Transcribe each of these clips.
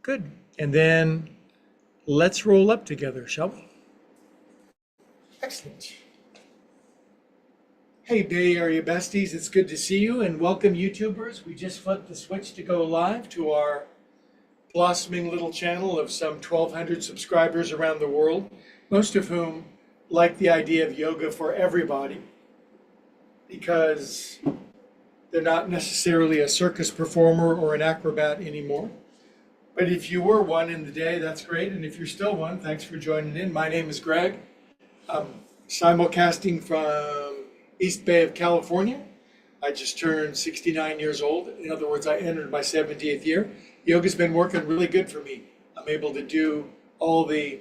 Good. And then let's roll up together, shall we? Excellent. Hey, Bay Area besties, it's good to see you and welcome YouTubers. We just flipped the switch to go live to our blossoming little channel of some 1,200 subscribers around the world, most of whom like the idea of yoga for everybody because they're not necessarily a circus performer or an acrobat anymore. But if you were one in the day, that's great. And if you're still one, thanks for joining in. My name is Greg. I'm simulcasting from East Bay of California. I just turned 69 years old. In other words, I entered my 70th year. Yoga's been working really good for me. I'm able to do all the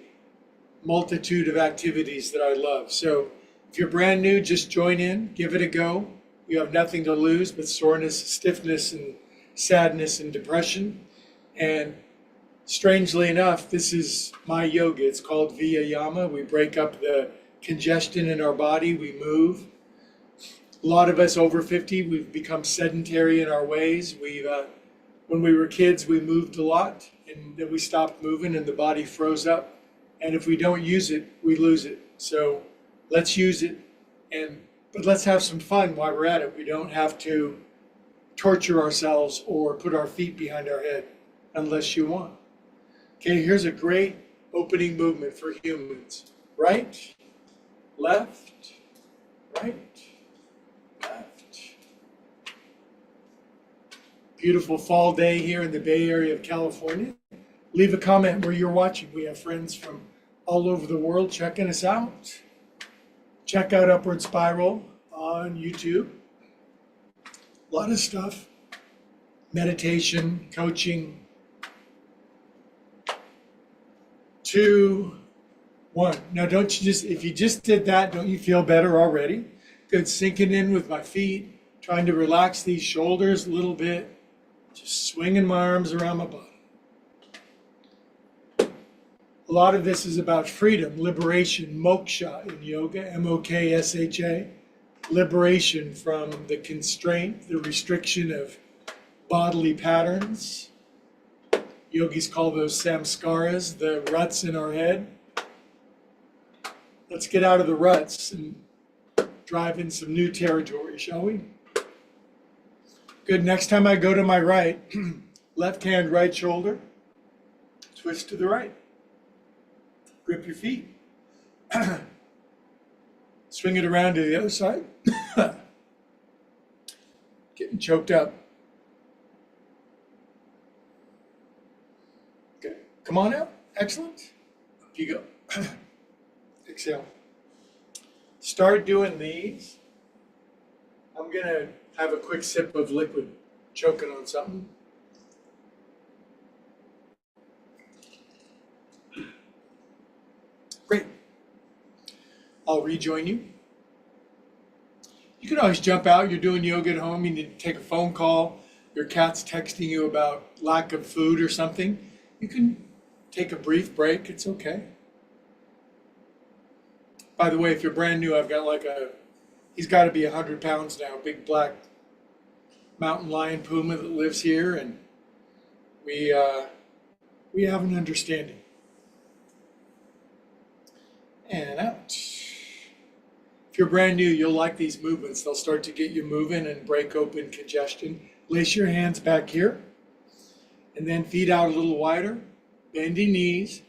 multitude of activities that I love. So if you're brand new, just join in, give it a go. You have nothing to lose but soreness, stiffness, and sadness and depression. And strangely enough, this is my yoga. It's called Viyayama. We break up the congestion in our body, we move. A lot of us over 50, we've become sedentary in our ways. When we were kids, we moved a lot, and then we stopped moving and the body froze up. And if we don't use it, we lose it. So let's use it, but let's have some fun while we're at it. We don't have to torture ourselves or put our feet behind our head unless you want. Okay, here's a great opening movement for humans. Right, left, right, left. Beautiful fall day here in the Bay Area of California. Leave a comment where you're watching. We have friends from all over the world checking us out. Check out Upward Spiral on YouTube. A lot of stuff. Meditation, coaching. 2, 1. Now don't you if you just did that, don't you feel better already? Good, sinking in with my feet, trying to relax these shoulders a little bit, just swinging my arms around my body. A lot of this is about freedom, liberation, moksha in yoga, M-O-K-S-H-A, liberation from the constraint, the restriction of bodily patterns. Yogis call those samskaras, the ruts in our head. Let's get out of the ruts and drive in some new territory, shall we? Good, next time I go to my right, left hand, right shoulder, twist to the right. Grip your feet. Swing it around to the other side. Getting choked up. Okay, come on out. Excellent. Up you go. Exhale. Start doing these. I'm going to have a quick sip of liquid, choking on something. Great. I'll rejoin you. You can always jump out. You're doing yoga at home. You need to take a phone call. Your cat's texting you about lack of food or something. You can take a brief break. It's okay. By the way, if you're brand new, I've got he's got to be 100 pounds now, big black mountain lion puma that lives here, and we have an understanding. And out. If you're brand new, you'll like these movements. They'll start to get you moving and break open congestion. Lace your hands back here, and then feet out a little wider, bending knees,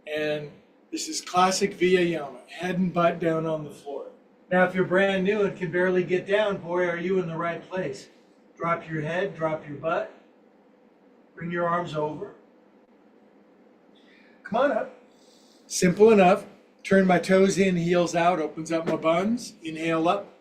and this is classic Viyayama, head and butt down on the floor. Now, if you're brand new and can barely get down, boy, are you in the right place. Drop your head, drop your butt, bring your arms over. Come on up. Simple enough. Turn my toes in, heels out, opens up my buns. Inhale up.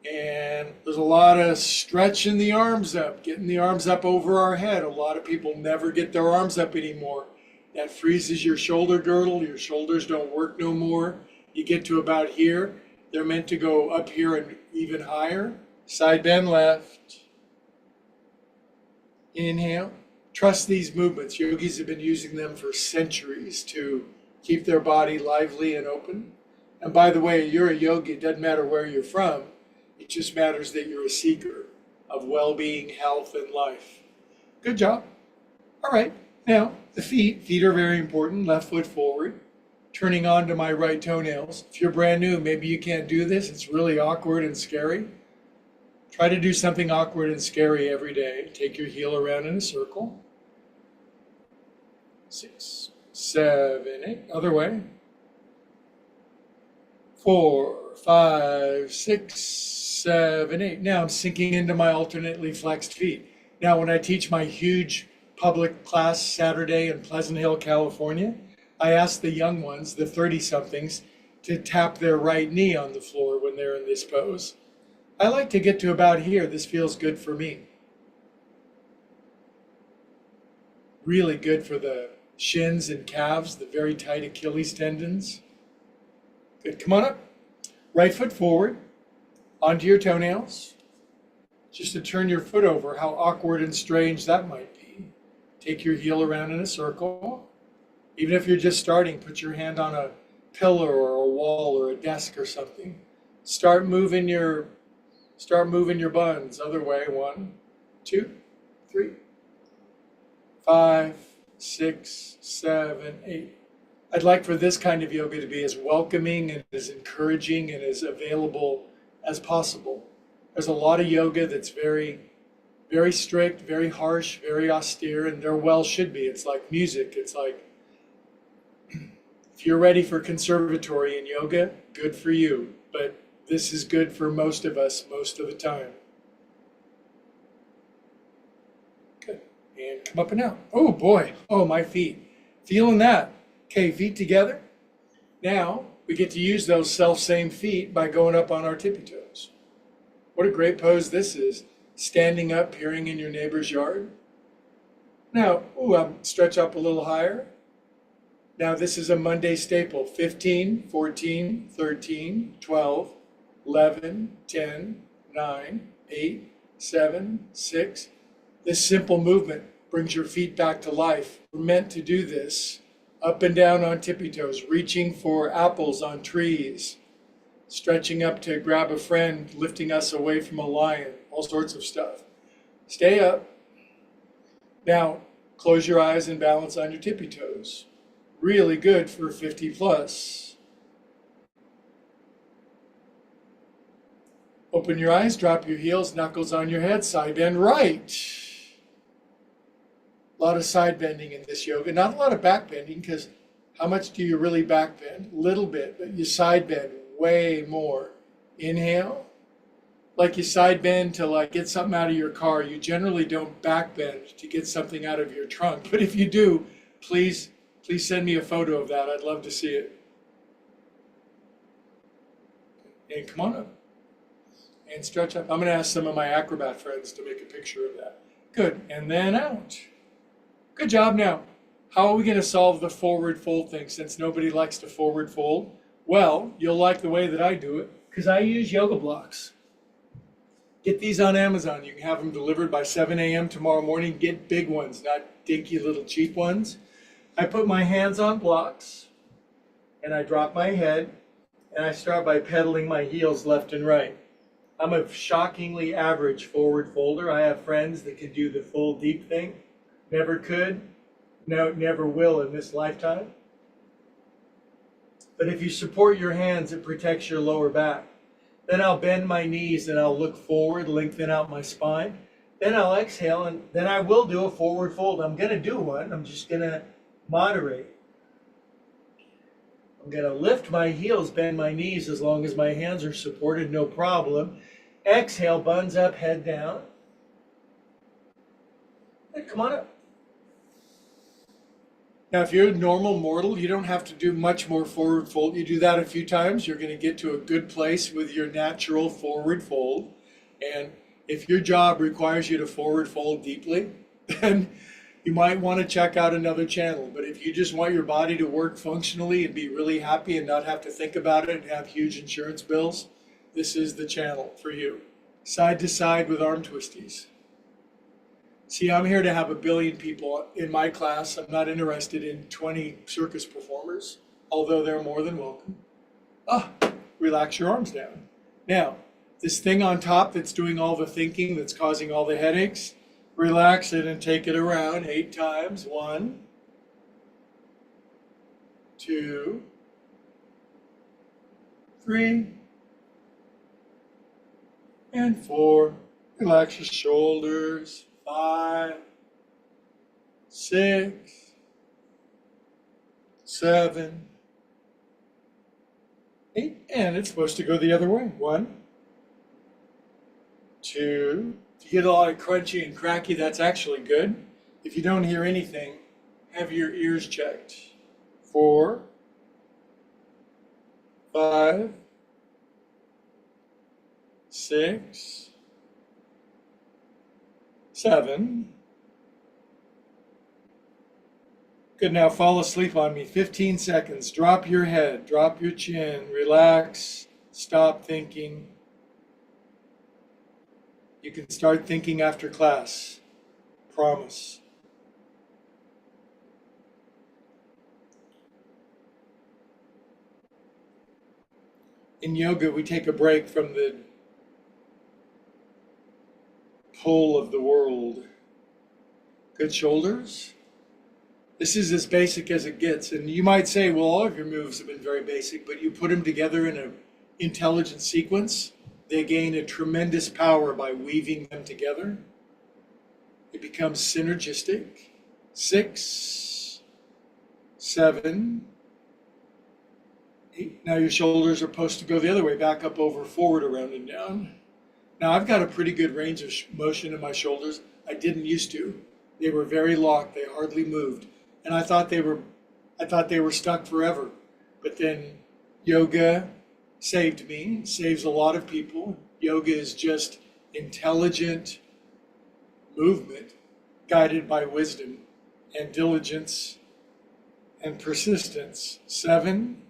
And there's a lot of stretching the arms up, getting the arms up over our head. A lot of people never get their arms up anymore. That freezes your shoulder girdle. Your shoulders don't work no more. You get to about here. They're meant to go up here and even higher. Side bend left. Inhale. Trust these movements. Yogis have been using them for centuries to keep their body lively and open. And by the way, you're a yogi. It doesn't matter where you're from. It just matters that you're a seeker of well-being, health, and life. Good job. All right. Now, the feet are very important, left foot forward, turning on to my right toenails. If you're brand new, maybe you can't do this. It's really awkward and scary. Try to do something awkward and scary every day. Take your heel around in a circle. 6, 7, 8. Other way. 4, 5, 6, 7, 8. Now I'm sinking into my alternately flexed feet. Now, when I teach my huge public class Saturday in Pleasant Hill, California, I ask the young ones, the 30-somethings, to tap their right knee on the floor when they're in this pose. I like to get to about here. This feels good for me. Really good for the shins and calves, the very tight Achilles tendons. Good. Come on up. Right foot forward, onto your toenails. Just to turn your foot over, how awkward and strange that might be. Take your heel around in a circle. Even if you're just starting, put your hand on a pillar or a wall or a desk or something. Start moving your buns. Other way. 1, 2, 3, 5, 6, 7, 8. I'd like for this kind of yoga to be as welcoming and as encouraging and as available as possible. There's a lot of yoga that's very, very strict, very harsh, very austere, and there well should be. It's like music. It's like, if you're ready for conservatory in yoga, good for you. But this is good for most of us most of the time. Good. And come up and out. Oh boy. Oh, my feet. Feeling that. Okay, feet together. Now we get to use those self-same feet by going up on our tippy toes. What a great pose this is. Standing up, peering in your neighbor's yard. Now, stretch up a little higher. Now this is a Monday staple. 15, 14, 13, 12, 11, 10, 9, 8, 7, 6. This simple movement brings your feet back to life. We're meant to do this. Up and down on tippy toes, reaching for apples on trees, stretching up to grab a friend, lifting us away from a lion, all sorts of stuff. Stay up. Now, close your eyes and balance on your tippy toes. Really good for 50 plus. Open your eyes, drop your heels, knuckles on your head, side bend right. A lot of side bending in this yoga, not a lot of back bending, because how much do you really back bend? A little bit, but you side bend way more. Inhale, like you side bend to like get something out of your car. You generally don't back bend to get something out of your trunk, but if you do, please send me a photo of that. I'd love to see it. And come on up and stretch up. I'm going to ask some of my acrobat friends to make a picture of that. Good, and then out. Good job. Now, how are we going to solve the forward fold thing since nobody likes to forward fold? Well, you'll like the way that I do it because I use yoga blocks. Get these on Amazon. You can have them delivered by 7 a.m. tomorrow morning. Get big ones, not dinky little cheap ones. I put my hands on blocks and I drop my head and I start by pedaling my heels left and right. I'm a shockingly average forward folder. I have friends that can do the full deep thing. Never could, no, never will in this lifetime. But if you support your hands, it protects your lower back. Then I'll bend my knees and I'll look forward, lengthen out my spine. Then I'll exhale and then I will do a forward fold. I'm going to do one. I'm just going to moderate. I'm going to lift my heels, bend my knees as long as my hands are supported, no problem. Exhale, buns up, head down. And come on up. Now, if you're a normal mortal, you don't have to do much more forward fold. You do that a few times, you're going to get to a good place with your natural forward fold. And if your job requires you to forward fold deeply, then you might want to check out another channel. But if you just want your body to work functionally and be really happy and not have to think about it and have huge insurance bills, this is the channel for you. Side to side with arm twisties. See, I'm here to have 1 billion people in my class. I'm not interested in 20 circus performers, although they're more than welcome. Relax your arms down. Now, this thing on top that's doing all the thinking, that's causing all the headaches, Relax it and take it around 8 times. 1, 2, 3, and 4. Relax your shoulders. 5, 6, 7, 8. And it's supposed to go the other way. 1, 2. If you get a lot of crunchy and cracky, that's actually good. If you don't hear anything, have your ears checked. 4, 5, 6, 7. Good, now fall asleep on me. 15 seconds. Drop your head, drop your chin, relax, stop thinking. You can start thinking after class. Promise. In yoga, we take a break from the pull of the world. Good shoulders. This is as basic as it gets. And you might say, well, all of your moves have been very basic, but you put them together in an intelligent sequence, they gain a tremendous power by weaving them together. It becomes synergistic. 6, 7, 8. Now your shoulders are supposed to go the other way, back up, over, forward, around, and down. Now I've got a pretty good range of motion in my shoulders. I didn't used to. They were very locked. They hardly moved. And I thought they were stuck forever. But then yoga saved me, saves a lot of people. Yoga is just intelligent movement guided by wisdom and diligence and persistence. 7,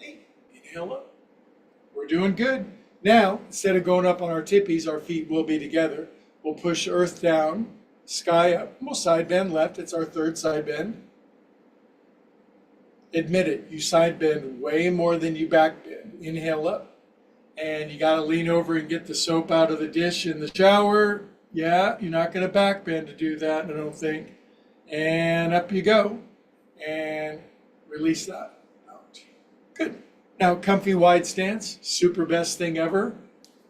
8. Inhale up. We're doing good. Now, instead of going up on our tippies, our feet will be together. We'll push earth down, sky up. We'll side bend left. It's our third side bend. Admit it, you side bend way more than you back bend. Inhale up. And you got to lean over and get the soap out of the dish in the shower. Yeah, you're not going to back bend to do that, I don't think. And up you go. And release that out. Good. Now, comfy wide stance, super best thing ever.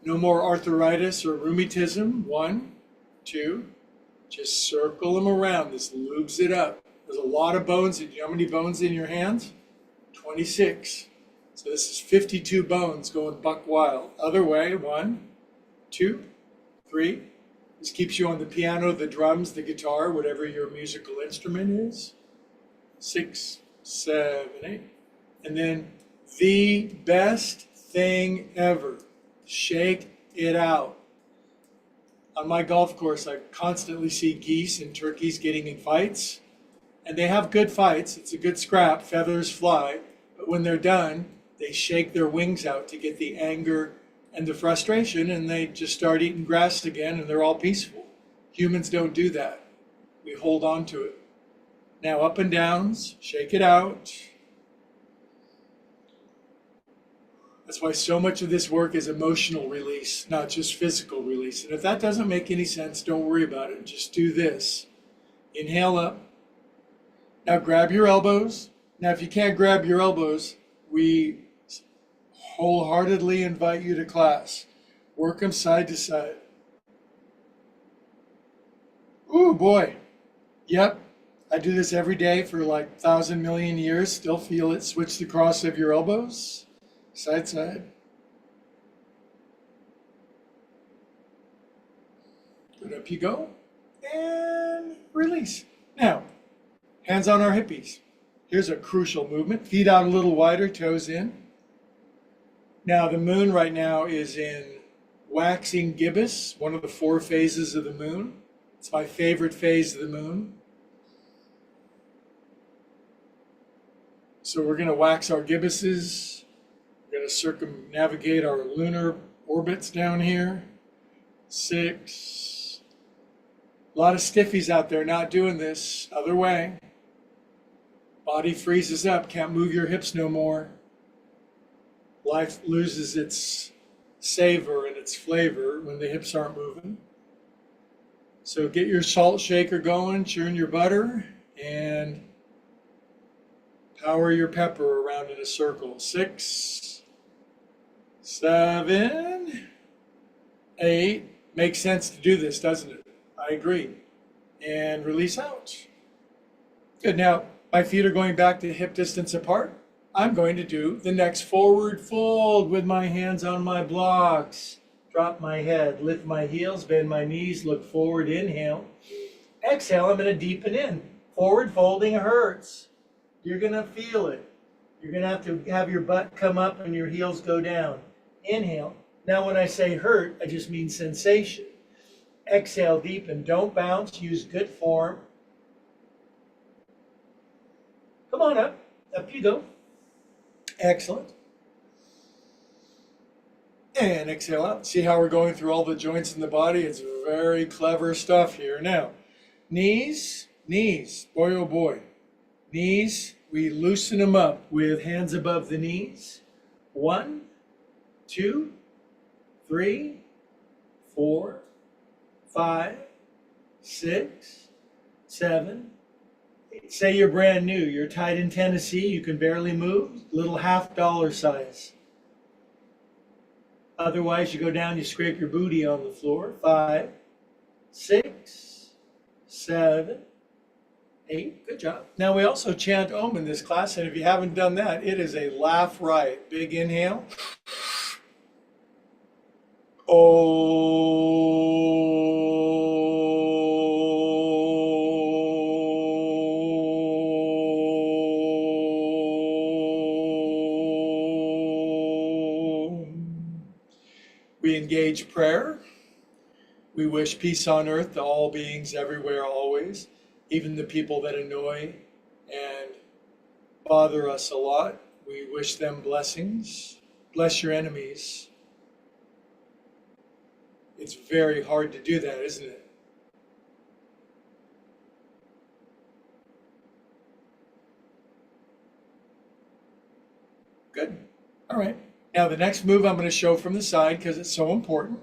No more arthritis or rheumatism. 1, 2. Just circle them around. This lubes it up. There's a lot of bones. Do you know how many bones in your hands? 26. So this is 52 bones going buck wild. Other way. 1, 2, 3. This keeps you on the piano, the drums, the guitar, whatever your musical instrument is. 6, 7, 8. And then the best thing ever. Shake it out. On my golf course, I constantly see geese and turkeys getting in fights. And they have good fights. It's a good scrap. Feathers fly. But when they're done, they shake their wings out to get the anger and the frustration, and they just start eating grass again, and they're all peaceful. Humans don't do that. We hold on to it. Now up and downs, shake it out. That's why so much of this work is emotional release, not just physical release. And if that doesn't make any sense, don't worry about it. Just do this. Inhale up. Now grab your elbows. Now if you can't grab your elbows, we wholeheartedly invite you to class. Work them side to side. Ooh, boy. Yep. I do this every day for like 1,000 million years. Still feel it. Switch the cross of your elbows. Side, side. Good, up you go. And release. Now, hands on our hippies. Here's a crucial movement. Feet out a little wider, toes in. Now, the moon right now is in waxing gibbous, one of the 4 phases of the moon. It's my favorite phase of the moon. So we're going to wax our gibbuses. We're going to circumnavigate our lunar orbits down here. 6. A lot of stiffies out there not doing this. Other way. Body freezes up. Can't move your hips no more. Life loses its savor and its flavor when the hips aren't moving. So get your salt shaker going, churn your butter, and power your pepper around in a circle. 6, 7, 8. Makes sense to do this, doesn't it? I agree. And release out. Good. Now, my feet are going back to hip distance apart. I'm going to do the next forward fold with my hands on my blocks. Drop my head, lift my heels, bend my knees, look forward, inhale. Exhale, I'm going to deepen in. Forward folding hurts. You're going to feel it. You're going to have your butt come up and your heels go down. Inhale. Now when I say hurt, I just mean sensation. Exhale, deepen. Don't bounce. Use good form. Come on up. Up you go. Excellent. And exhale out. See how we're going through all the joints in the body? It's very clever stuff here. Now, knees, boy oh boy. Knees, we loosen them up with hands above the knees. 1, 2, 3, 4, 5, 6, 7, 8. Say you're brand new. You're tied in Tennessee. You can barely move. Little $50 size. Otherwise, you go down, you scrape your booty on the floor. 5, 6, 7, 8. Good job. Now, we also chant Om in this class, and if you haven't done that, it is a laugh riot. Big inhale. We engage prayer. We wish peace on earth to all beings everywhere, always, even the people that annoy and bother us a lot. We wish them blessings. Bless your enemies. It's very hard to do that, isn't it? Good. All right. Now the next move I'm going to show from the side because it's so important.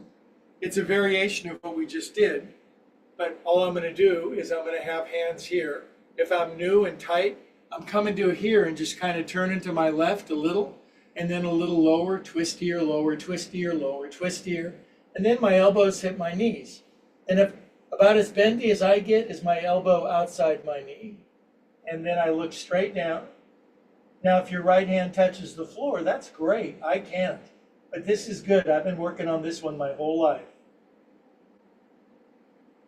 It's a variation of what we just did, but all I'm going to do is I'm going to have hands here. If I'm new and tight, I'm coming to here and just kind of turn into my left a little, and then a little lower, twistier, lower, twistier, lower, twistier, and then my elbows hit my knees. And if about as bendy as I get is my elbow outside my knee, and then I look straight down. Now, if your right hand touches the floor, that's great. I can't. But this is good. I've been working on this one my whole life.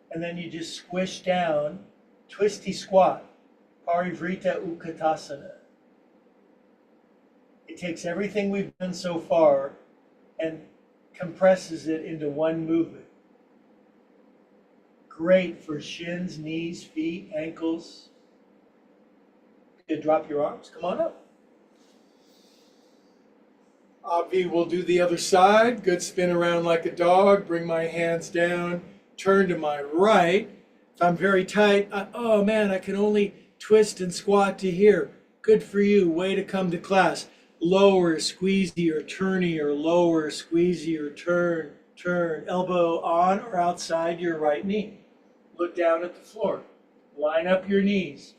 And then you just squish down, twisty squat, Parivrita Utkatasana. It takes everything we've done so far and compresses it into one movement. Great for shins, knees, feet, ankles. You drop your arms. Come on up. Obvi will do the other side. Good spin around like a dog. Bring my hands down. Turn to my right. If I'm very tight, oh man, I can only twist and squat to here. Good for you. Way to come to class. Lower, squeezy or turny, or lower, squeezy or turn, turn. Elbow on or outside your right knee. Look down at the floor. Line up your knees.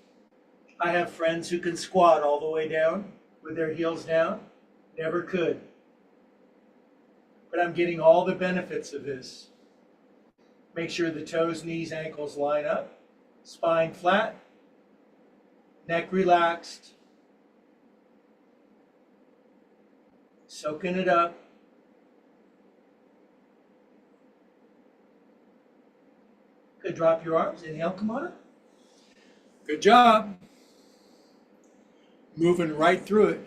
I have friends who can squat all the way down with their heels down. Never could. But I'm getting all the benefits of this. Make sure the toes, knees, ankles line up. Spine flat. Neck relaxed. Soaking it up. Good. Drop your arms. Inhale. Come on up. Good job. Moving right through it.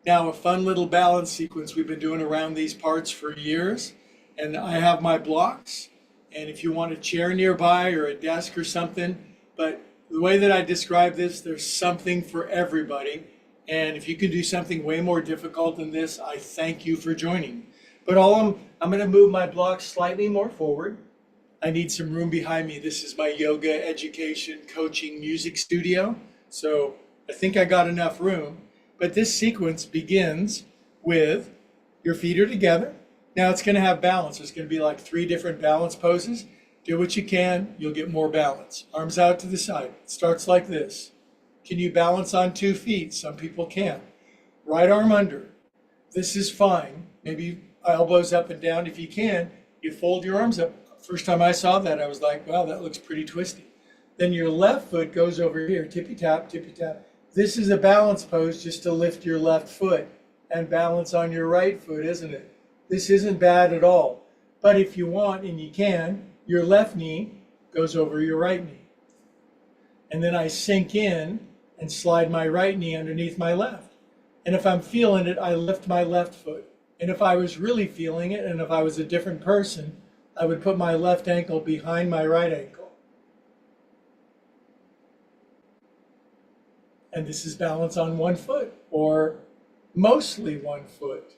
Now, a fun little balance sequence we've been doing around these parts for years. And I have my blocks. And if you want a chair nearby or a desk or something, but the way that I describe this, there's something for everybody. And if you can do something way more difficult than this, I thank you for joining. But I'm going to move my blocks slightly more forward. I need some room behind me. This is my yoga, education, coaching, music studio. So I think I got enough room. But this sequence begins with your feet are together. Now it's going to have balance. There's going to be like 3 different balance poses. Do what you can, you'll get more balance. Arms out to the side. It starts like this. Can you balance on 2 feet? Some people can't. Right arm under. This is fine. Maybe elbows up and down. If you can, you fold your arms up. First time I saw that, I was like, wow, that looks pretty twisty. Then your left foot goes over here, tippy tap, tippy tap. This is a balance pose just to lift your left foot and balance on your right foot, isn't it? This isn't bad at all. But if you want, and you can, your left knee goes over your right knee. And then I sink in and slide my right knee underneath my left. And if I'm feeling it, I lift my left foot. And if I was really feeling it, and if I was a different person, I would put my left ankle behind my right ankle. And this is balance on 1 foot, or mostly 1 foot.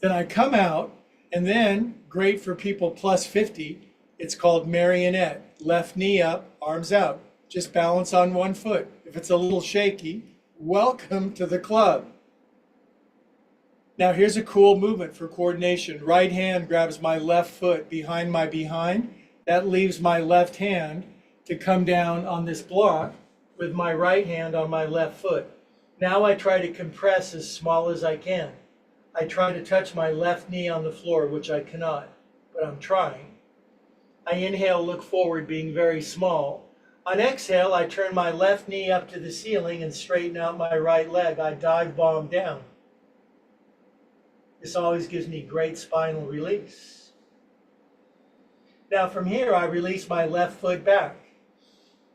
Then I come out, and then, great for people plus 50, it's called marionette. Left knee up, arms out. Just balance on 1 foot. If it's a little shaky, welcome to the club. Now here's a cool movement for coordination. Right hand grabs my left foot behind my behind. That leaves my left hand to come down on this block with my right hand on my left foot. Now I try to compress as small as I can. I try to touch my left knee on the floor, which I cannot, but I'm trying. I inhale, look forward, being very small. On exhale, I turn my left knee up to the ceiling and straighten out my right leg. I dive bomb down. This always gives me great spinal release. Now from here, I release my left foot back,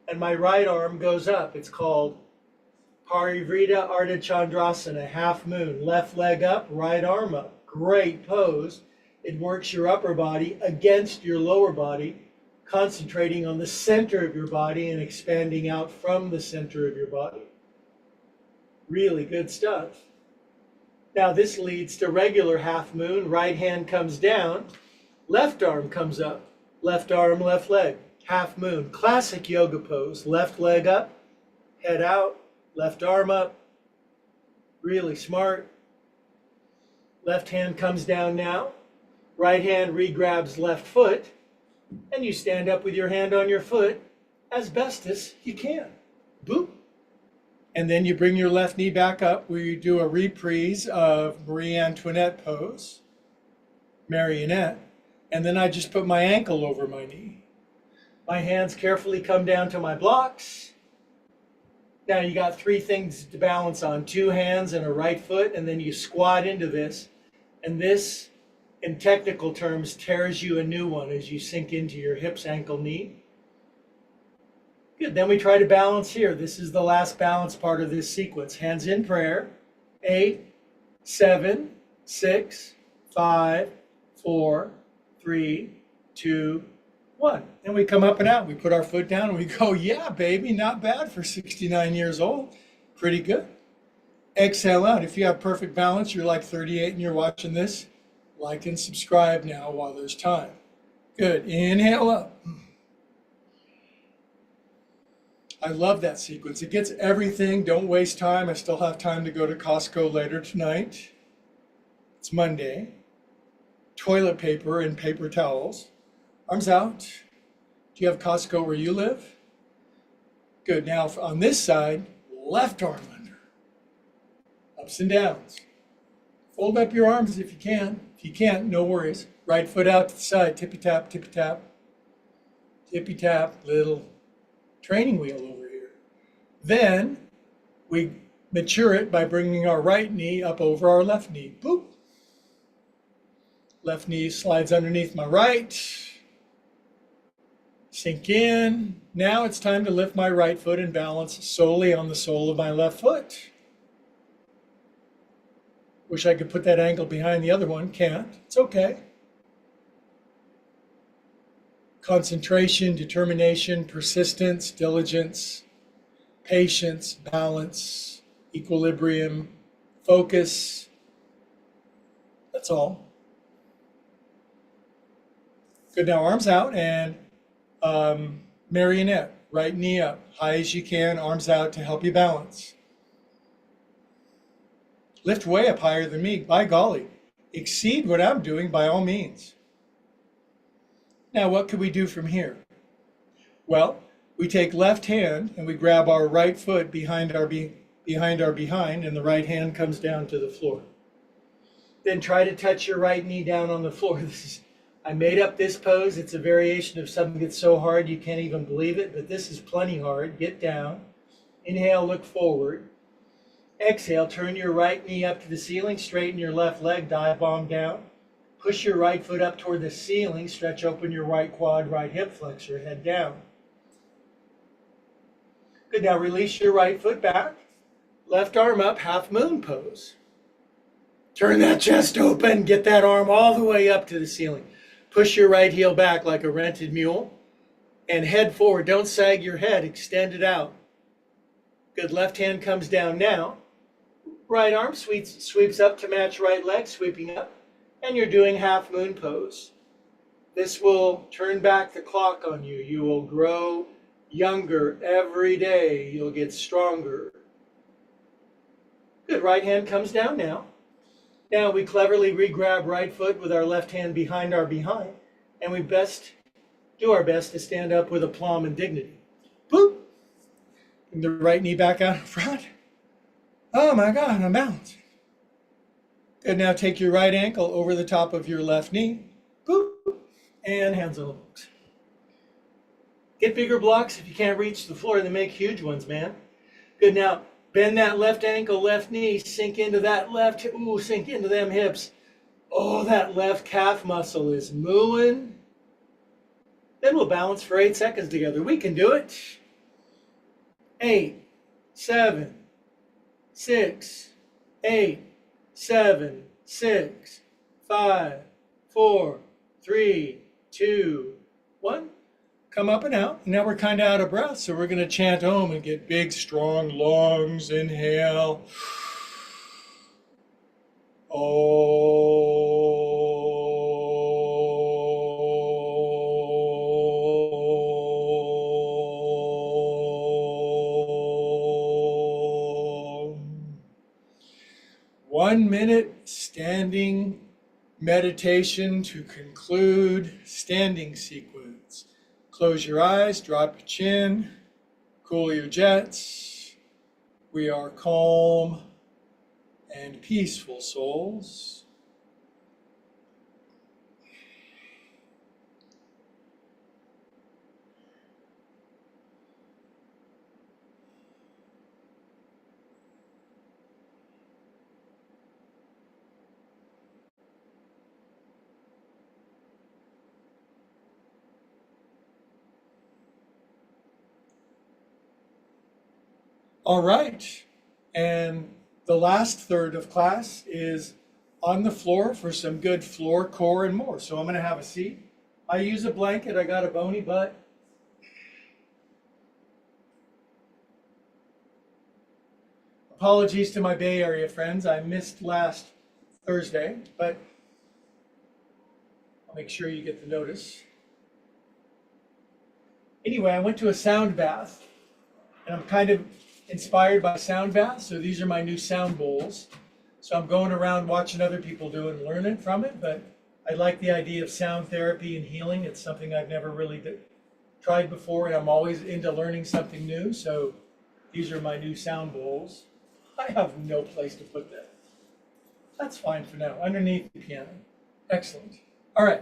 and my right arm goes up. It's called Parivrtta Ardha Chandrasana, half moon. Left leg up, right arm up. Great pose. It works your upper body against your lower body, concentrating on the center of your body and expanding out from the center of your body. Really good stuff. Now this leads to regular half moon. Right hand comes down, left arm comes up. Left arm, left leg. Half moon. Classic yoga pose. Left leg up, head out. Left arm up, really smart. Left hand comes down now. Right hand re-grabs left foot, and you stand up with your hand on your foot as best as you can. Boop. And then you bring your left knee back up where you do a reprise of Marie Antoinette pose, marionette. And then I just put my ankle over my knee. My hands carefully come down to my blocks. Now you got 3 things to balance on, 2 hands and a right foot, and then you squat into this. And this, in technical terms, tears you a new one as you sink into your hips, ankle, knee. Good, then we try to balance here. This is the last balance part of this sequence. Hands in prayer. 8, 7, 6, 5, 4, 3, 2, 1. And we come up and out. We put our foot down and we go, yeah, baby, not bad for 69 years old. Pretty good. Exhale out. If you have perfect balance, you're like 38 and you're watching this, like and subscribe now while there's time. Good. Inhale up. I love that sequence. It gets everything. Don't waste time. I still have time to go to Costco later tonight. It's Monday. Toilet paper and paper towels. Arms out. Do you have Costco where you live? Good. Now on this side, left arm under. Ups and downs. Fold up your arms if you can. If you can't, no worries. Right foot out to the side. Tippy tap, tippy tap. Tippy tap. Little training wheel over here. Then we mature it by bringing our right knee up over our left knee. Boop. Left knee slides underneath my right. Sink in. Now it's time to lift my right foot and balance solely on the sole of my left foot. Wish I could put that ankle behind the other one. Can't. It's okay. Concentration, determination, persistence, diligence, patience, balance, equilibrium, focus. That's all. Good. Now arms out and marionette. Right knee up, high as you can, arms out to help you balance. Lift way up higher than me. By golly, exceed what I'm doing by all means. Now, what could we do from here? Well, we take left hand and we grab our right foot behind our behind, and the right hand comes down to the floor. Then try to touch your right knee down on the floor. I made up this pose. It's a variation of something that's so hard you can't even believe it, but this is plenty hard. Get down. Inhale, look forward. Exhale, turn your right knee up to the ceiling, straighten your left leg, dive bomb down. Push your right foot up toward the ceiling, stretch open your right quad, right hip flexor, head down. Good, now release your right foot back. Left arm up, half moon pose. Turn that chest open, get that arm all the way up to the ceiling. Push your right heel back like a rented mule and head forward. Don't sag your head, extend it out. Good, left hand comes down now. Right arm sweeps up to match right leg, sweeping up. And you're doing half moon pose. This will turn back the clock on you. You will grow younger every day. You'll get stronger. Good, right hand comes down now. Now we cleverly re-grab right foot with our left hand behind our behind, and we do our best to stand up with aplomb and dignity. Boop! Bring the right knee back out in front. Oh my God, I'm balancing. Good, now take your right ankle over the top of your left knee. Boop! And hands on the books. Get bigger blocks if you can't reach the floor, then make huge ones, man. Good, now bend that left ankle, left knee, sink into that left, sink into them hips. Oh, that left calf muscle is mooing. Then we'll balance for 8 seconds together. We can do it. 8, 7, 6, 8, 7, 6, 5, 4, 3, 2, 1. Come up and out. Now we're kind of out of breath, so we're going to chant Om and get big, strong lungs. Inhale. Om. 1 minute standing meditation to conclude standing sequence. Close your eyes, drop your chin, cool your jets. We are calm and peaceful souls. All right, and the last third of class is on the floor for some good floor, core, and more. So I'm going to have a seat. I use a blanket. I got a bony butt. Apologies to my Bay Area friends. I missed last Thursday, but I'll make sure you get the notice. Anyway, I went to a sound bath, and I'm kind of inspired by sound baths, so these are my new sound bowls. So I'm going around watching other people do and learning from it, but I like the idea of sound therapy and healing. It's something I've never really tried before, and I'm always into learning something new, so these are my new sound bowls. I have no place to put that. That's fine for now, underneath the piano. Excellent. All right.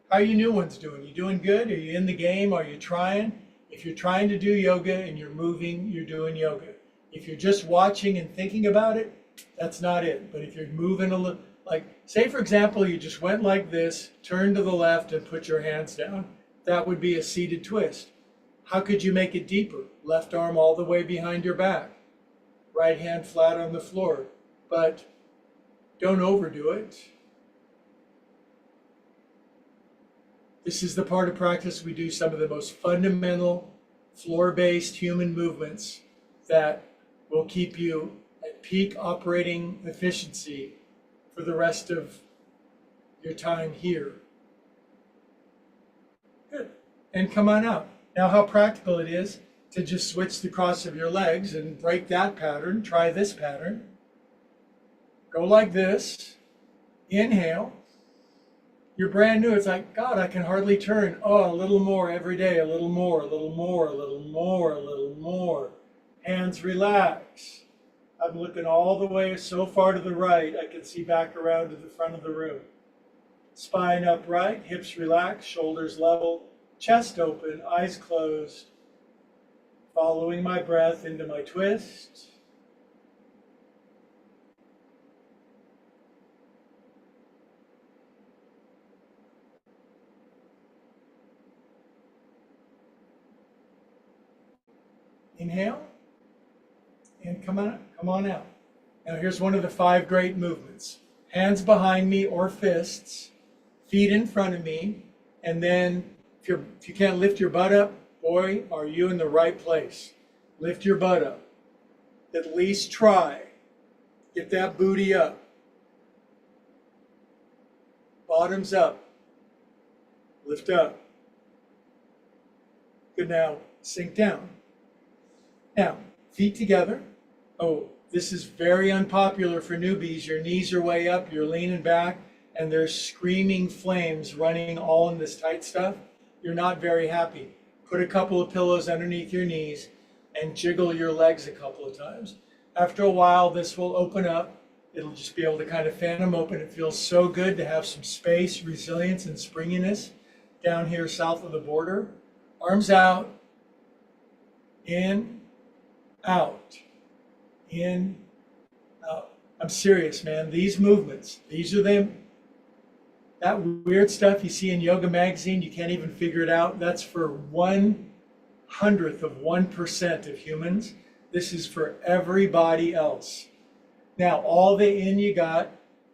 How are you new ones doing? You doing good? Are you in the game? Are you trying? If you're trying to do yoga and you're moving, you're doing yoga. If you're just watching and thinking about it, that's not it. But if you're moving a little, like, say for example, you just went like this, turn to the left and put your hands down, that would be a seated twist. How could you make it deeper? Left arm all the way behind your back, right hand flat on the floor, but don't overdo it. This is the part of practice we do some of the most fundamental floor-based human movements that will keep you at peak operating efficiency for the rest of your time here. Good. And come on out. Now how practical it is to just switch the cross of your legs and break that pattern. Try this pattern. Go like this. Inhale. You're brand new. It's like, God, I can hardly turn. Oh, a little more every day. A little more, a little more, a little more, a little more. Hands relax. I'm looking all the way so far to the right, I can see back around to the front of the room. Spine upright, hips relaxed, shoulders level, chest open, eyes closed. Following my breath into my twist. Inhale, and come on out. Now here's one of the 5 great movements. Hands behind me or fists, feet in front of me, and then if you can't lift your butt up, boy, are you in the right place. Lift your butt up. At least try. Get that booty up. Bottoms up. Lift up. Good, now sink down. Now, feet together. Oh, this is very unpopular for newbies. Your knees are way up, you're leaning back, and there's screaming flames running all in this tight stuff. You're not very happy. Put a couple of pillows underneath your knees and jiggle your legs a couple of times. After a while, this will open up. It'll just be able to kind of fan them open. It feels so good to have some space, resilience, and springiness down here south of the border. Arms out, in, out, in, out. I'm serious, man. These movements, these are them. That weird stuff you see in Yoga Magazine, you can't even figure it out. That's for 1/100th of 1% of humans. This is for everybody else. Now, all the in you got,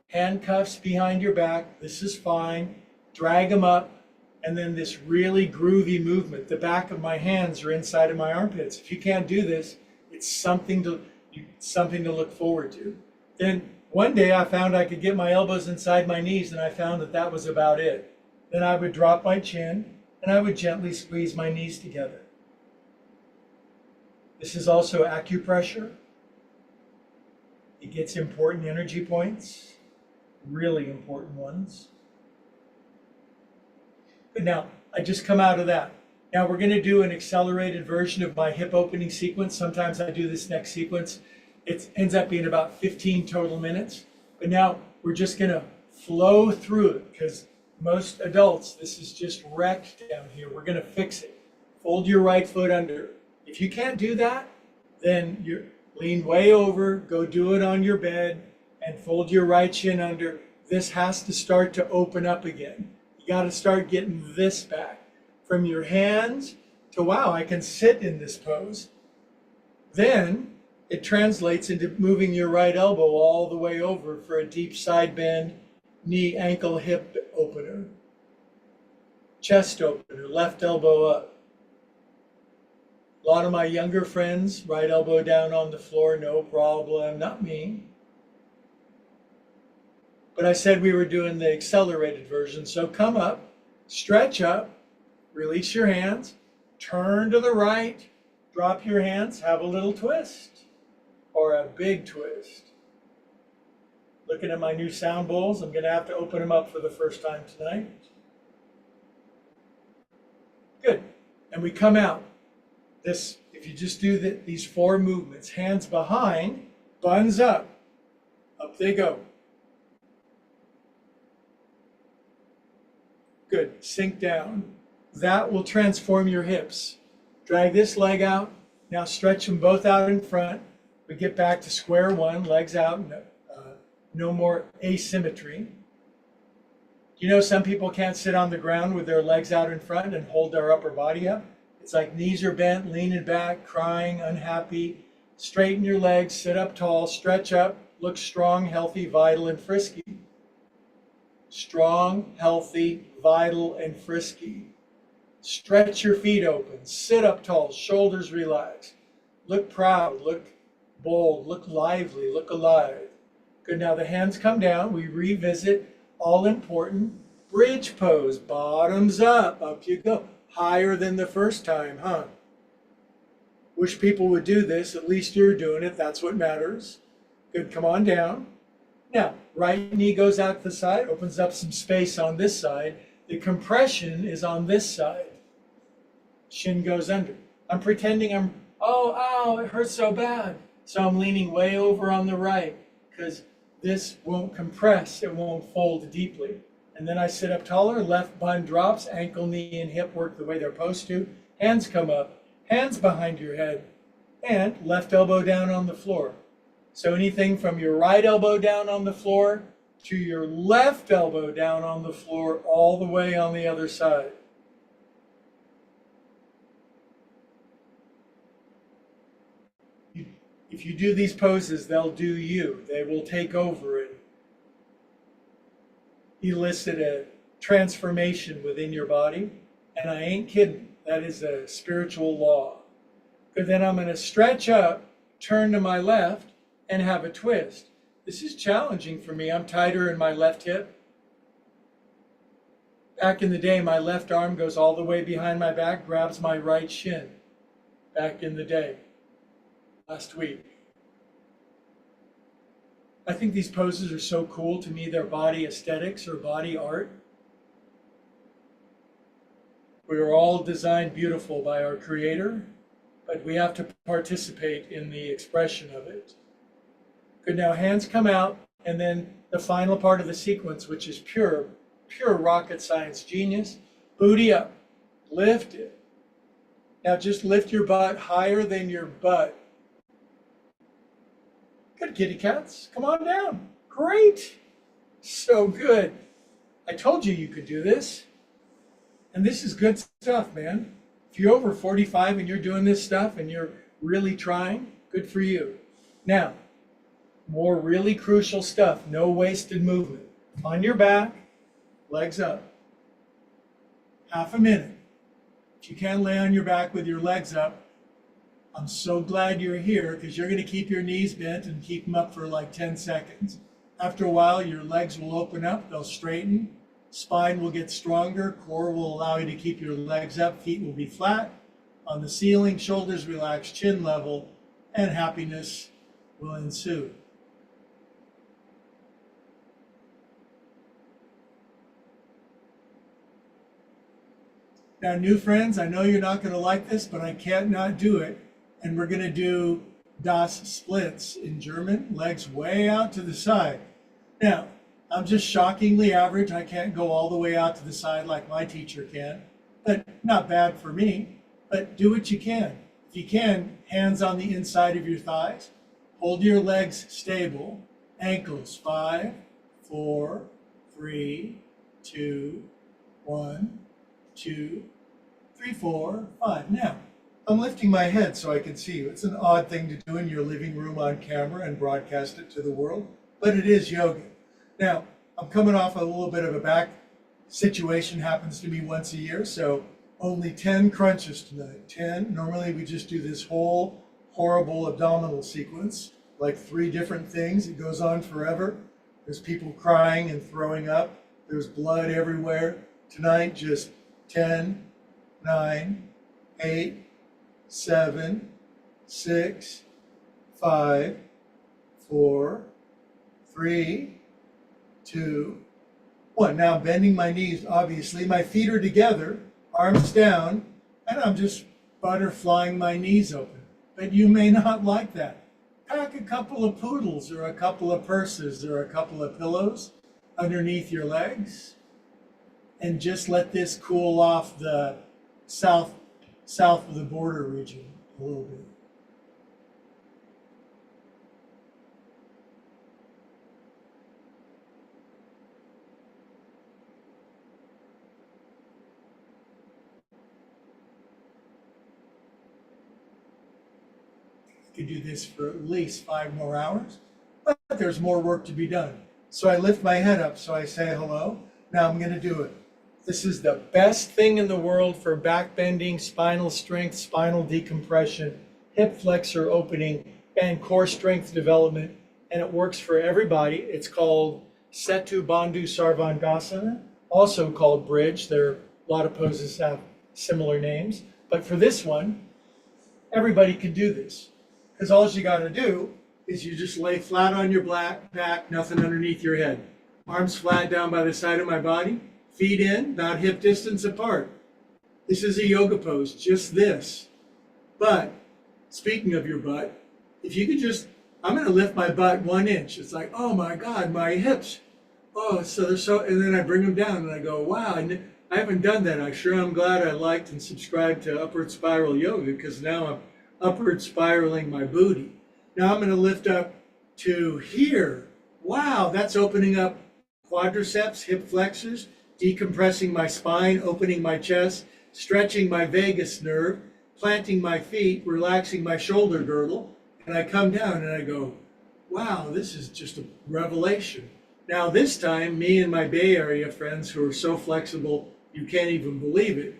handcuffs behind your back, this is fine. Drag them up, and then this really groovy movement. The back of my hands are inside of my armpits. If you can't do this, it's something to look forward to. Then one day I found I could get my elbows inside my knees, and I found that that was about it. Then I would drop my chin, and I would gently squeeze my knees together. This is also acupressure. It gets important energy points, really important ones. But now, I just come out of that. Now we're going to do an accelerated version of my hip opening sequence. Sometimes I do this next sequence. It ends up being about 15 total minutes. But now we're just going to flow through it, because most adults, this is just wrecked down here. We're going to fix it. Fold your right foot under. If you can't do that, then you lean way over, go do it on your bed, and fold your right shin under. This has to start to open up again. You got to start getting this back. From your hands to, wow, I can sit in this pose. Then it translates into moving your right elbow all the way over for a deep side bend, knee, ankle, hip opener. Chest opener, left elbow up. A lot of my younger friends, right elbow down on the floor, no problem, not me. But I said we were doing the accelerated version, so come up, stretch up, release your hands, turn to the right, drop your hands, have a little twist, or a big twist. Looking at my new sound bowls, I'm going to have to open them up for the first time tonight. Good. And we come out. This, if you just do these 4 movements, hands behind, buns up they go. Good, sink down. That will transform your hips. Drag this leg out. Now stretch them both out in front. We get back to square one, legs out, no more asymmetry. You know, some people can't sit on the ground with their legs out in front and hold their upper body up. It's like knees are bent, leaning back, crying, unhappy. Straighten your legs, sit up tall, stretch up, look strong, healthy, vital, and frisky. Strong, healthy, vital, and frisky. Stretch your feet open, sit up tall, shoulders relaxed. Look proud, look bold, look lively, look alive. Good, now the hands come down. We revisit all important bridge pose, bottoms up, up you go. Higher than the first time, huh? Wish people would do this. At least you're doing it. That's what matters. Good, come on down. Now, right knee goes out to the side, opens up some space on this side. The compression is on this side. Shin goes under. I'm pretending oh, ow, it hurts so bad. So I'm leaning way over on the right because this won't compress, it won't fold deeply. And then I sit up taller, left bun drops, ankle, knee, and hip work the way they're supposed to. Hands come up, hands behind your head, and left elbow down on the floor. So anything from your right elbow down on the floor to your left elbow down on the floor, all the way on the other side. If you do these poses, they'll do you. They will take over and elicit a transformation within your body. And I ain't kidding. That is a spiritual law. But then I'm going to stretch up, turn to my left, and have a twist. This is challenging for me. I'm tighter in my left hip. Back in the day, my left arm goes all the way behind my back, grabs my right shin. Back in the day. Last week. I think these poses are so cool. To me, they're body aesthetics or body art. We are all designed beautiful by our Creator, but we have to participate in the expression of it. Good, now hands come out, and then the final part of the sequence, which is pure rocket science genius. Booty up, lift it. Now just lift your butt higher than your butt. Good, kitty cats. Come on down. Great. So good. I told you you could do this. And this is good stuff, man. If you're over 45 and you're doing this stuff and you're really trying, good for you. Now, more really crucial stuff. No wasted movement. On your back, legs up. Half a minute. If you can lay on your back with your legs up, I'm so glad you're here because you're going to keep your knees bent and keep them up for like 10 seconds. After a while, your legs will open up, they'll straighten, spine will get stronger, core will allow you to keep your legs up, feet will be flat on the ceiling, shoulders relaxed, chin level, and happiness will ensue. Now, new friends, I know you're not going to like this, but I can't not do it. And we're going to do Das Splits in German, legs way out to the side. Now, I'm just shockingly average. I can't go all the way out to the side like my teacher can, but not bad for me. But do what you can. If you can, hands on the inside of your thighs. Hold your legs stable. Ankles, 5, 4, 3, 2, 1, 2, 3, 4, 5. Now, I'm lifting my head so I can see you. It's an odd thing to do in your living room on camera and broadcast it to the world, but it is yoga. Now, I'm coming off a little bit of a back situation, happens to me once a year, so only 10 crunches tonight. 10. Normally we just do this whole horrible abdominal sequence, like 3 different things. It goes on forever. There's people crying and throwing up. There's blood everywhere. Tonight, just 10, 9, 8, 7, 6, 5, 4, 3, 2, 1. Now I'm bending my knees, obviously. My feet are together, arms down, and I'm just butterflying my knees open. But you may not like that. Pack a couple of poodles or a couple of purses or a couple of pillows underneath your legs and just let this cool off the south of the border region a little bit. I could do this for at least 5 more hours, but there's more work to be done. So I lift my head up, so I say hello. Now I'm going to do it. This is the best thing in the world for back bending, spinal strength, spinal decompression, hip flexor opening, and core strength development. And it works for everybody. It's called Setu Bandhu Sarvangasana, also called bridge. There are a lot of poses have similar names. But for this one, everybody can do this. Because all you got to do is you just lay flat on your back, nothing underneath your head. Arms flat down by the side of my body, feet in, about hip distance apart. This is a yoga pose, just this. But speaking of your butt, if you could just, I'm going to lift my butt 1 inch. It's like, oh my God, my hips. Oh, so they're so, and then I bring them down and I go, wow, I haven't done that. I'm glad I liked and subscribed to Upward Spiral Yoga because now I'm upward spiraling my booty. Now I'm going to lift up to here. Wow, that's opening up quadriceps, hip flexors, decompressing my spine, opening my chest, stretching my vagus nerve, planting my feet, relaxing my shoulder girdle, and I come down and I go, wow, this is just a revelation. Now this time, me and my Bay Area friends who are so flexible, you can't even believe it,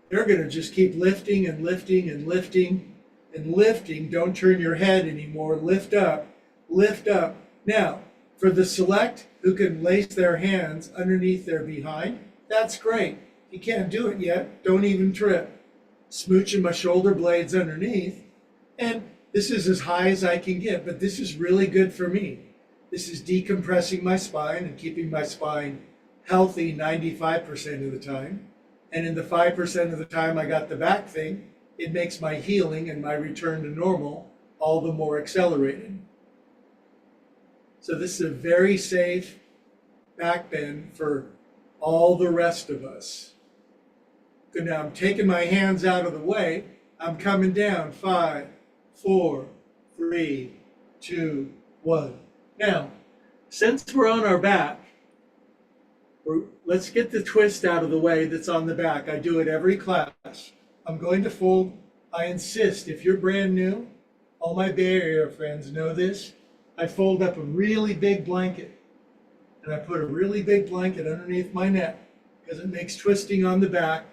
they're gonna just keep lifting and lifting and lifting and lifting. Don't turn your head anymore, lift up, lift up. Now, for the select who can lace their hands underneath their behind, that's great. You can't do it yet, don't even trip. Smooching my shoulder blades underneath, and this is as high as I can get, but this is really good for me. This is decompressing my spine and keeping my spine healthy 95% of the time. And in the 5% of the time I got the back thing, it makes my healing and my return to normal all the more accelerated. So this is a very safe back bend for all the rest of us. Good, now I'm taking my hands out of the way. I'm coming down. 5, 4, 3, 2, 1. Now, since we're on our back, let's get the twist out of the way that's on the back. I do it every class. I'm going to fold. I insist, if you're brand new, all my Bay Area friends know this. I fold up a really big blanket, and I put a really big blanket underneath my neck because it makes twisting on the back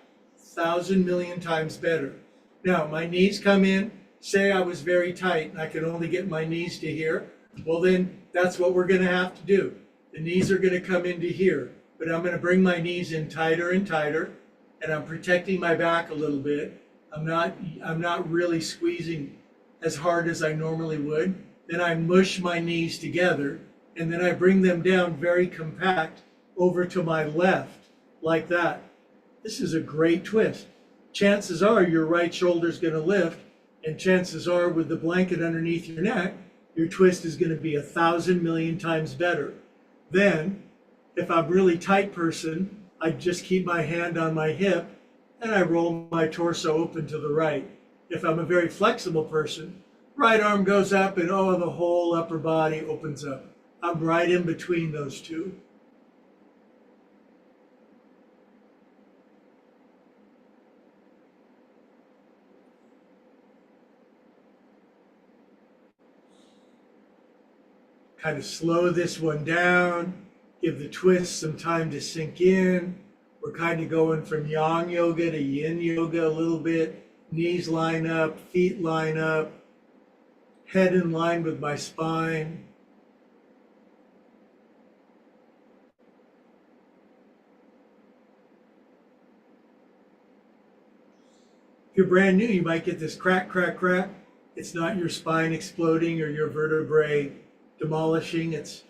1,000 million times better. Now, my knees come in. Say I was very tight and I could only get my knees to here. Well, then that's what we're going to have to do. The knees are going to come into here, but I'm going to bring my knees in tighter and tighter, and I'm protecting my back a little bit. I'm not really squeezing as hard as I normally would. Then I mush my knees together, and then I bring them down very compact over to my left, like that. This is a great twist. Chances are your right shoulder's going to lift, and chances are with the blanket underneath your neck, your twist is going to be 1,000 million times better. Then, if I'm a really tight person, I just keep my hand on my hip and I roll my torso open to the right. If I'm a very flexible person, right arm goes up and oh, the whole upper body opens up. I'm right in between those two. Kind of slow this one down, give the twist some time to sink in. We're kind of going from yang yoga to yin yoga a little bit. Knees line up, feet line up, head in line with my spine. If you're brand new, you might get this crack, crack, crack. It's not your spine exploding or your vertebrae demolishing. It's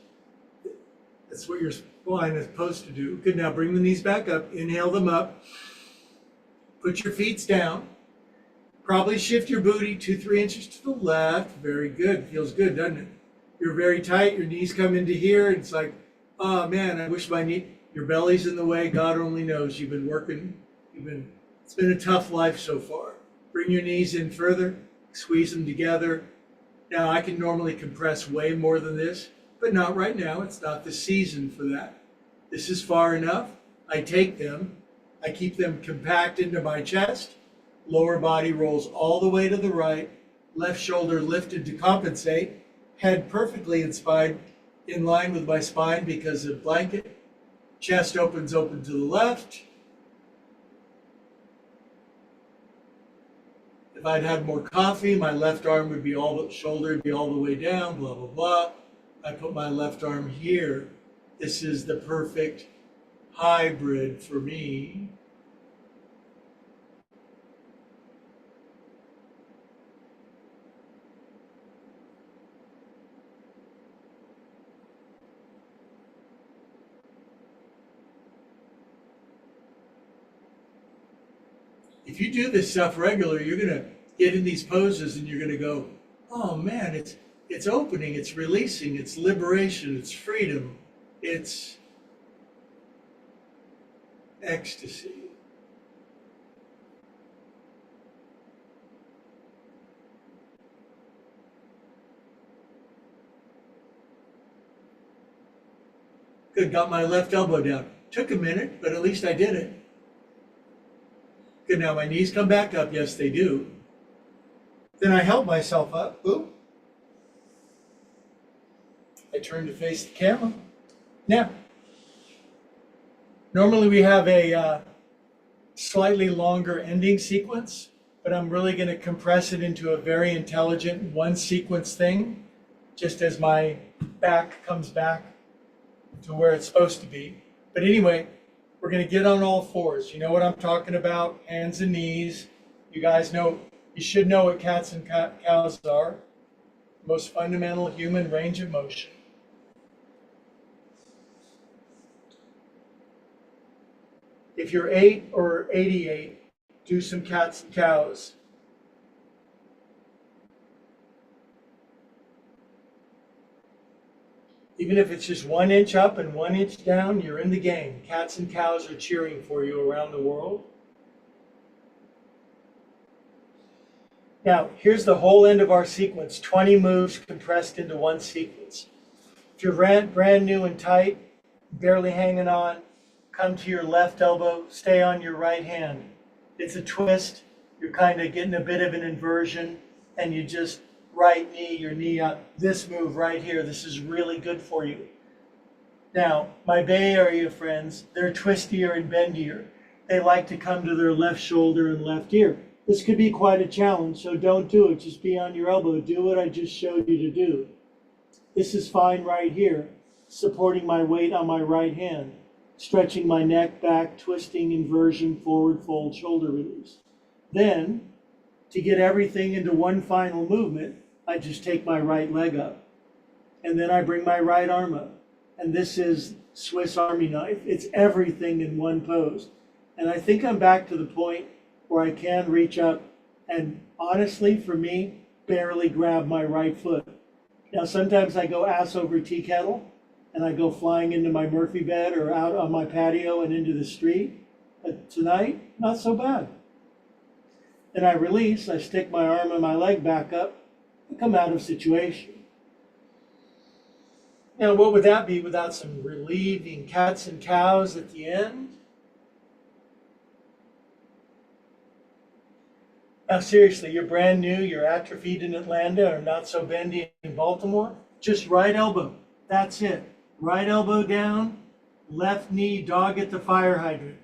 what your spine is supposed to do. Good, now bring the knees back up, inhale them up, put your feet down, probably shift your booty 2-3 inches to the left. Very good, feels good, doesn't it? You're very tight, your knees come into here, and it's like, oh man, I wish my knee, your belly's in the way. God only knows you've been working, it's been a tough life so far. Bring your knees in further, squeeze them together. Now I can normally compress way more than this, but not right now. It's not the season for that. This is far enough. I take them, I keep them compact into my chest. Lower body rolls all the way to the right. Left shoulder lifted to compensate. Head perfectly in line with my spine because of blanket. Chest opens open to the left. If I'd had more coffee, my left arm would be shoulder would be all the way down, blah, blah, blah. I put my left arm here. This is the perfect hybrid for me. if you do this stuff regular, you're gonna get in these poses and you're gonna go, oh man, it's opening, it's releasing, it's liberation, it's freedom, it's ecstasy. Good, got my left elbow down. Took a minute, but at least I did it. Good, now my knees come back up. Yes, they do. Then I held myself up. Boom. I turned to face the camera. Now, normally we have a slightly longer ending sequence, but I'm really going to compress it into a very intelligent one sequence thing, just as my back comes back to where it's supposed to be. But anyway, we're going to get on all fours. You know what I'm talking about, hands and knees. You guys know, you should know what cats and cows are. Most fundamental human range of motion. If you're 8 or 88, do some cats and cows. Even if it's just 1 inch up and 1 inch down, you're in the game. Cats and cows are cheering for you around the world. Now, here's the whole end of our sequence, 20 moves compressed into one sequence. If you're brand new and tight, barely hanging on, come to your left elbow, stay on your right hand. It's a twist, you're kind of getting a bit of an inversion, and you just right knee, your knee up. This move right here, this is really good for you. Now, my Bay Area friends, they're twistier and bendier. They like to come to their left shoulder and left ear. This could be quite a challenge, so don't do it. Just be on your elbow. Do what I just showed you to do. This is fine right here, supporting my weight on my right hand, stretching my neck back, twisting, inversion, forward fold, shoulder release. Then, to get everything into one final movement, I just take my right leg up. And then I bring my right arm up. And this is Swiss Army knife. It's everything in one pose. And I think I'm back to the point where I can reach up and honestly, for me, barely grab my right foot. Now, sometimes I go ass over tea kettle and I go flying into my Murphy bed or out on my patio and into the street. But tonight, not so bad. Then I release, I stick my arm and my leg back up, and come out of situation. Now, what would that be without some relieving cats and cows at the end? Now, seriously, you're brand new, you're atrophied in Atlanta or not so bendy in Baltimore. Just right elbow. That's it. Right elbow down, left knee, dog at the fire hydrant.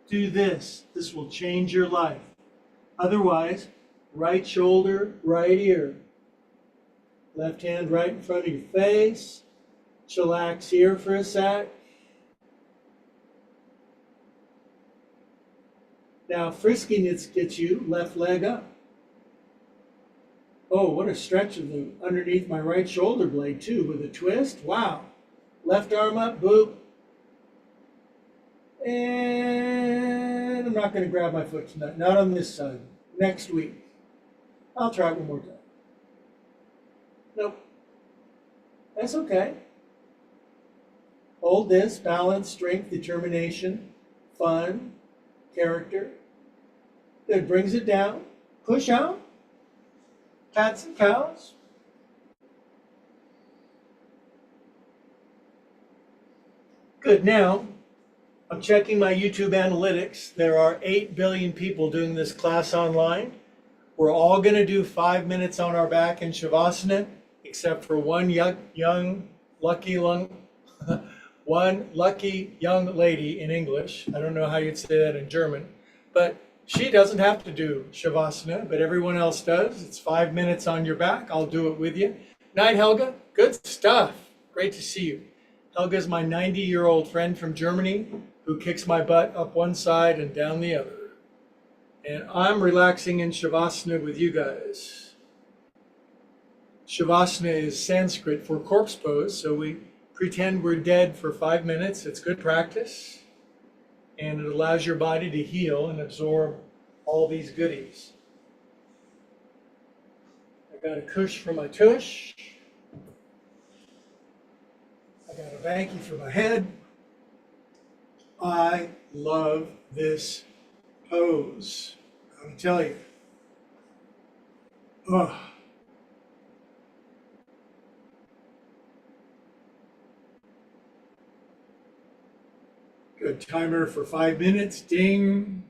Do this. This will change your life. Otherwise, right shoulder, right ear. Left hand right in front of your face. Chillax here for a sec. Now, friskiness gets you left leg up. Oh, what a stretch of the underneath my right shoulder blade too with a twist. Wow. Left arm up, boop. And I'm not going to grab my foot tonight. Not on this side. Next week. I'll try it one more time. Nope. That's okay. Hold this. Balance, strength, determination, fun, character. Good. Brings it down. Push out. Cats and cows. Good. Now, I'm checking my YouTube analytics. There are 8 billion people doing this class online. We're all going to do 5 minutes on our back in Shavasana, except for one lucky young lady in English. I don't know how you'd say that in German, but she doesn't have to do Shavasana, but everyone else does. It's 5 minutes on your back. I'll do it with you. Night, Helga. Good stuff. Great to see you. Helga's my 90-year-old friend from Germany who kicks my butt up one side and down the other. And I'm relaxing in Shavasana with you guys. Shavasana is Sanskrit for corpse pose, so we pretend we're dead for 5 minutes. It's good practice, and it allows your body to heal and absorb all these goodies. I got a cush for my tush. I got a banky for my head. I love this pose. I'll tell you. Oh, good timer for 5 minutes. Ding.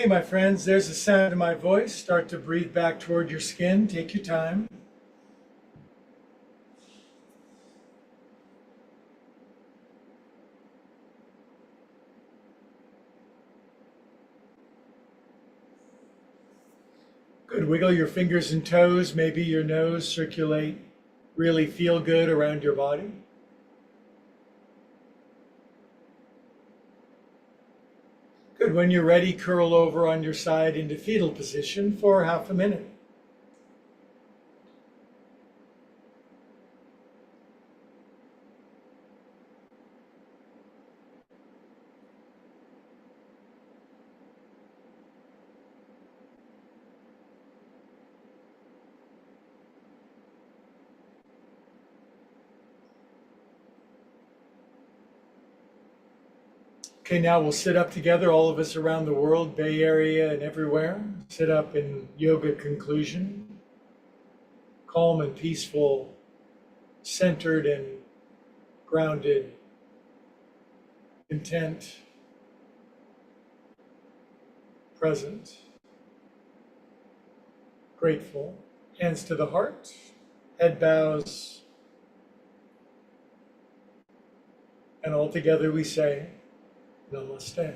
Okay, my friends, there's the sound of my voice. Start to breathe back toward your skin. Take your time. Good. Wiggle your fingers and toes. Maybe your nose. Circulate. Really feel good around your body. Good. When you're ready, curl over on your side into fetal position for half a minute. Okay, now we'll sit up together, all of us around the world, Bay Area and everywhere. Sit up in yoga conclusion. Calm and peaceful, centered and grounded, content, present, grateful. Hands to the heart, head bows, and all together we say, Namaste.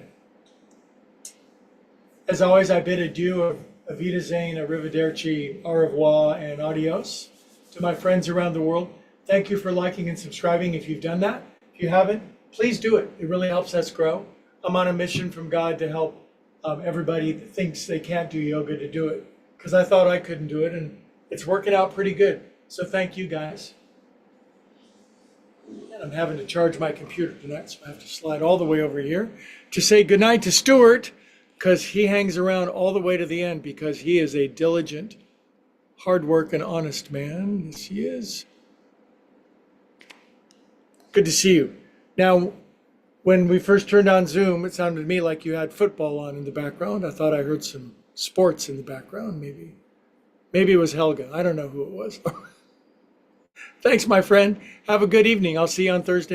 As always, I bid adieu of Avita Zane, Arrivederci, au revoir, and adios. To my friends around the world, thank you for liking and subscribing if you've done that. If you haven't, please do it. It really helps us grow. I'm on a mission from God to help everybody that thinks they can't do yoga to do it, because I thought I couldn't do it, and it's working out pretty good. So thank you, guys. And I'm having to charge my computer tonight, so I have to slide all the way over here to say goodnight to Stuart, because he hangs around all the way to the end, because he is a diligent, hard work and honest man. Yes, he is. Good to see you. Now, when we first turned on Zoom, it sounded to me like you had football on in the background. I thought I heard some sports in the background, maybe. Maybe it was Helga. I don't know who it was. Thanks, my friend. Have a good evening. I'll see you on Thursday.